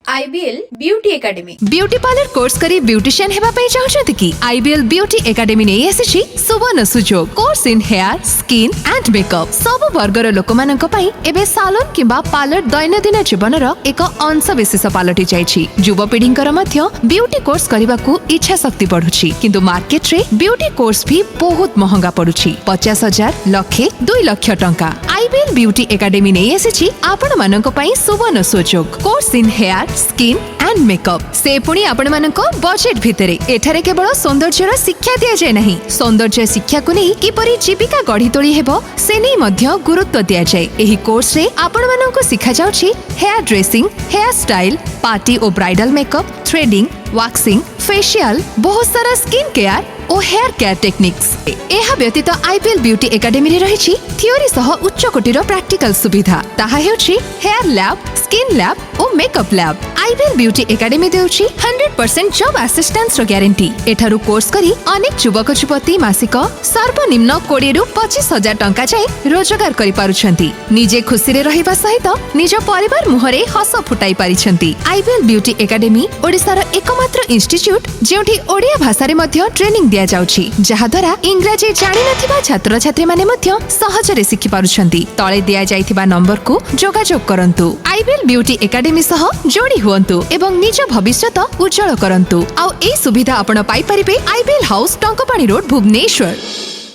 IBL Beauty Academy beauty parlour course करी beautician हेबा पई चाहछथि कि IBL Beauty Academy नै एसिछि सुवर्ण सुजोग course in hair skin and makeup सब वर्गर लोकमानक पई एबे सालोन किबा पार्लर दैनंदिन जीवनर एक अंश विशेष पालटि जाइछि। युवपीढ़ींकर मध्य ब्यूटी कोर्स करबाकू इच्छा शक्ति बढ़ुछि किंतु मार्केट रे ब्यूटी कोर्स भी बहुत महंगा पड़ुछि 50,000 लक्षे 2 लाख टंका। IBL Beauty Academy नै एसिछि आपण मानक पई सुवर्ण सुजोग course in hair skin and makeup से पुणी आपण मानक बजेट भितरे एठारे केवल सौंदर्यर शिक्षा दिया जाय नहीं सौंदर्य शिक्षा को नहीं किपरि जीविका गढ़ी तोली हेबो से नहीं मध्य गुरुत्व दिया जाय। एही कोर्स रे आपण मानक सिखा जाउछि hair dressing hair style party और bridal makeup threading waxing facial बहुत सारा स्किन केयर और हेयर केयर टेक्निक्स। एहा व्यतीत IBL Beauty Academy रे रहिछि थियोरी सह उच्च कोटिर प्रैक्टिकल सुविधा ताहा हेउछि हेयर लैब स्किन लैब और makeup lab. IBL Beauty Academy देउछि 100% जॉब असिस्टेंस रो गारंटी। एठारु कोर्स करी अनेक युवक युवती मासिक सर्वनिम्न 20 रु 25,000 टंका जाय रोजगार करि पारुछंती। निजे खुशी रे रहिबा सहित निज परिवार मुहरे हस फुटाई पारिछंती। IBL Beauty Academy ओडिसार एकमात्र इंस्टिट्यूट जेउठी ओडिया भाषा रे मध्य ट्रेनिंग दिया जाउछि जहा द्वारा इंग्रजी जानि नथिबा छात्र छात्री माने मध्य सहजरे सिखि पारुछंती। तळे दिया जाइथिबा नंबर को जोगाजोग करंतु। IBL Beauty Academy सह जोड़ी हुअन्तु एवं निज भविष्यत उज्जवल करंतु। आ ए सुविधा आपण पाई परिबे IBL house Tankapani road Bhubaneswar.